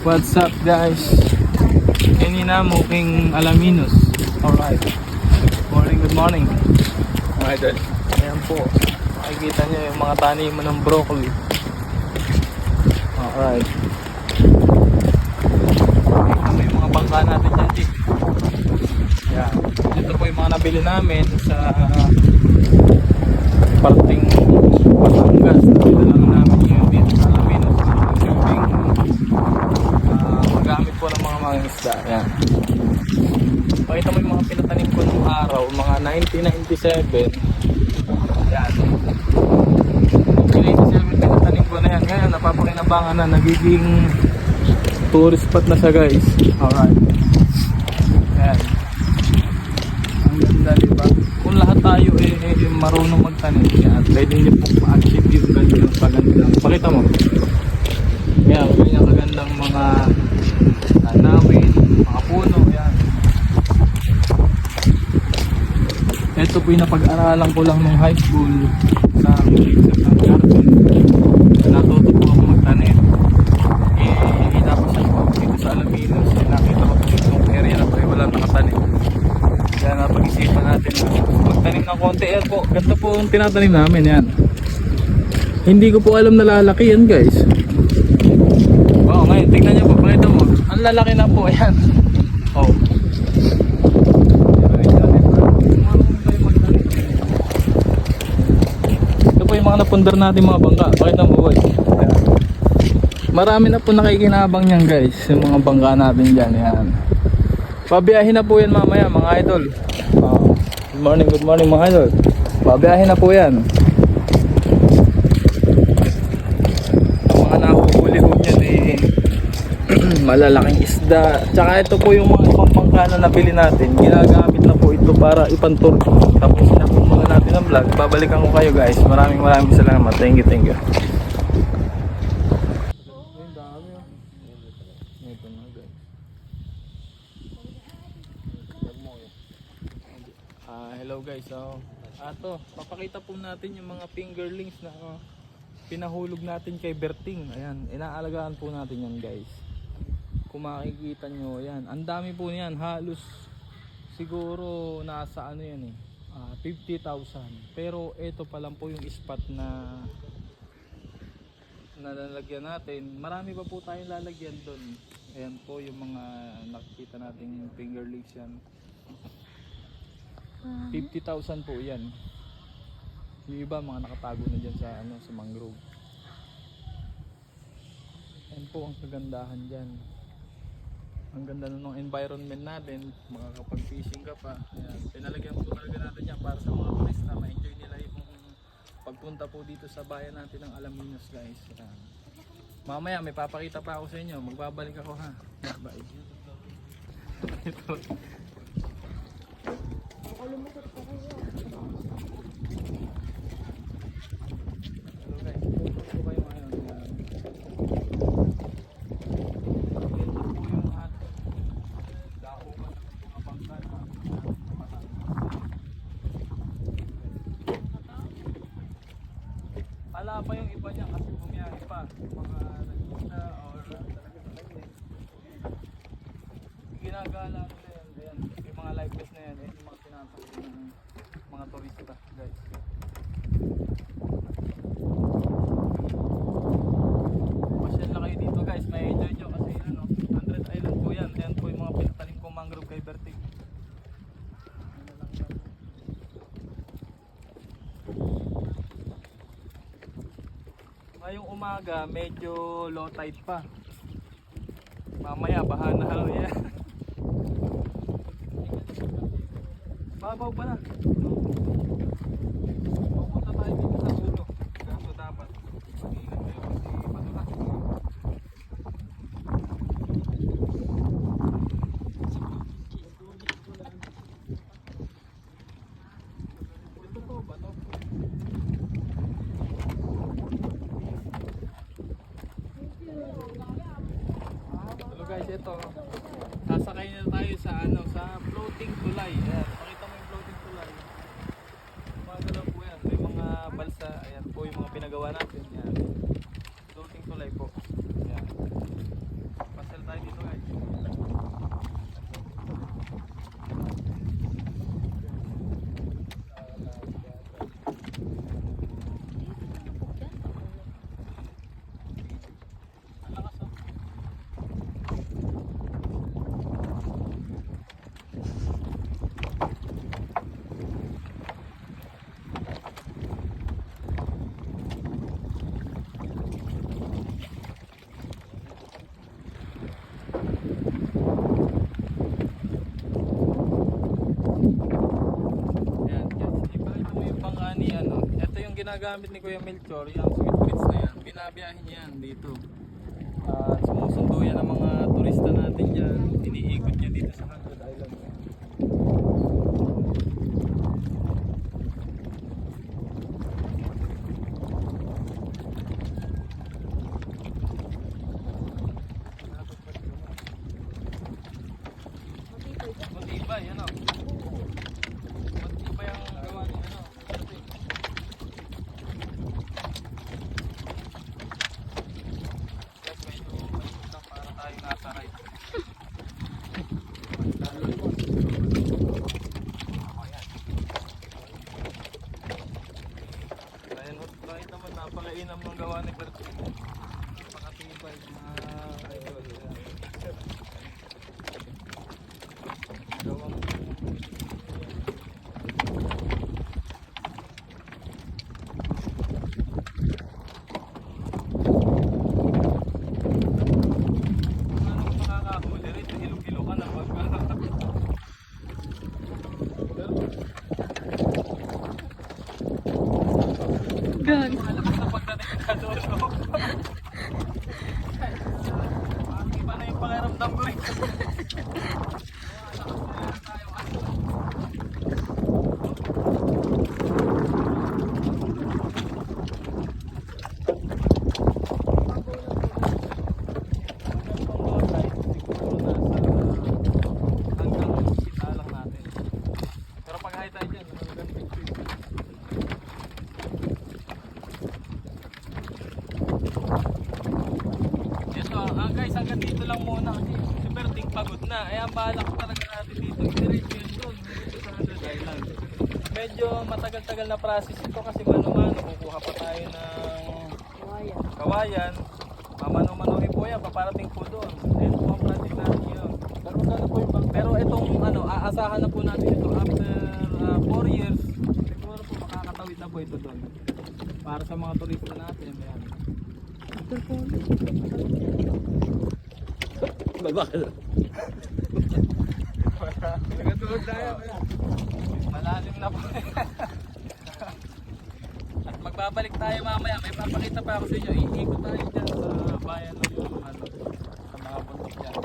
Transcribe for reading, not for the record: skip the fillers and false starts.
What's up guys? Kanina muking Alaminos. Alright. Good morning. Mga idol. Ayan po. Makikita nyo yung mga taniman ng broccoli. Alright. May mga bangka natin dyan. Ayan. Dito po yung mga nabili namin sa parting Batangas. Dito lang namin yun dito sa Alaminos. Magamit po ng mga isda. Ayan. Pakita mo yung mga pinatanim ko nung araw, mga 1997. Ayan. 1997 pinatanim ko na yan. Ngayon napapakinabangan na, nagiging tourist spot na siya guys. Alright. Ayan. Ang ganda diba? Kung lahat tayo marunong magtanim, yan, pwede nyo po ma-achieve yung ganyang pagandang. Pakita mo. Ayan, ganyang kagandang mga tanawin, mga puno. Ayan. Ito po yung napag-aralan ko lang nung high school sa garden. Natuto po ako magtanim. Tapos ako dito sa Alaminos, nakita ko po yung area na po wala nakatanim. Kaya napag-isipan natin na magtanim ng konti. Ayan po, ganito po yung tinatanim namin. Yan. Hindi ko po alam na lalaki yan guys. Wow, ngayon tignan nyo po, pakita mo. Ang lalaki na po, ayan. Oh. Ito po yung mga napundar natin mga bangka. Pakita mo boy. Ayan. Marami na po nakikinabang niyan guys. Yung mga bangka natin dyan. Ayan. Pabiyahin na po yan mamaya mga idol. Good morning mga idol. Pabiyahin na po yan. Ang mga nahuhuli ho niyan malalaking isda. Tsaka ito po yung mga ibang bangka na nabili natin. Ginagamit na po ito para ipantur. Tapos na po mga natin ang vlog. Babalikan ko kayo guys. Maraming salamat. Thank you. Hello guys, so papakita po natin yung mga fingerlings na pinahulog natin kay Berting. Ayan, inaalagaan po natin yan guys. Kung makikita nyo, ayan, ang dami po niyan, halos siguro nasa 50,000. Pero ito pa lang po yung spot na nalalagyan natin. Marami pa po tayong lalagyan doon. Ayan po yung mga nakikita nating fingerlings yan. 50,000 po yan. Yung iba mga nakatago na dyan sa sa mangrove. Yan po ang kagandahan dyan. Ang ganda ng environment natin. Makakapag-fishing ka pa. Ayan. Pinalagyan po talaga natin yan para sa mga turista. Ma-enjoy nila yung pagpunta po dito sa bayan natin ng Alaminos guys. Ayan. Mamaya may papakita pa ako sa inyo. Magbabalik ako ha. Bye. Ito. Lumukot pa kayo. Hello guys, ito kayo ngayon. Ito po yung ating daungan ng mga bangka na hala pa yung iba niya kasi bumiyahe pa. Mga nagpunta or talaga sa kanya. Ginagala nila yan. Ayan, yung mga live vest na yan. Yung mga sinasakit ng mga turista guys. Pasyal na kayo dito guys, may enjoy nyo kasi 100 Island po yan. Ayan po yung mga pinatanim kong mangrove kay Berting. Ngayong umaga medyo low tide pa. Mamaya baha na halo yan. Babaw pa na. Pupunta tayo dito sa ulo. Kaso dapat mag-iingat kayo kasi madulas. Ito po ba to? Hello guys, ito. Sasakay na tayo sa sa floating tulay. Ayan. Pakita mo yung floating tulay. Magalaw po yan. May mga balsa. Ayan po yung mga pinagawa natin. Ayan. Floating tulay po. Ayan. Pasal ginagamit ni Kuya Melchor, yung sweet bridge na yan, binabiyahin niya yan dito. At sumusundo yan ng mga turista natin dyan, iniikot niya dito sa Hundred Island. Matibay, ano? Matibay ang gawa niya, ano? Yes, medyo mainit lang para tayo nasa ride. Ayan, kahit naman napakainam ng gawa ni Bertino. Napakatibay mga idol. Gawang ano makakahuli rin, hilo-hilo ka na pag Gan. malakas na pagdating ka doon. Iba na yung pakiramdam ko rin. Pero pag high tide yan, ito, guys, hanggang dito lang muna kasi si Berting pagod na. Eh, ang balak talaga natin dito, i-diretso yun doon, dito sa Hundred Island. Medyo matagal-tagal na process ito kasi mano-mano, kukuha pa tayo ng kawayan. Mamano-manohin po yan, paparating po doon. Then po ang project natin yun. Pero magkano po yung bang? Pero itong ano, aasahan na po natin ito after 4 years. Siguro po makakatawid na po ito doon. Para sa mga turista natin. Yan. Babakal. Nagatuloy tayo. Malalim na po. At magbabalik tayo mamaya. May papakita pa ako sa inyo. Iikot tayo dyan sa bayan ng ano, sa mga bundok dyan.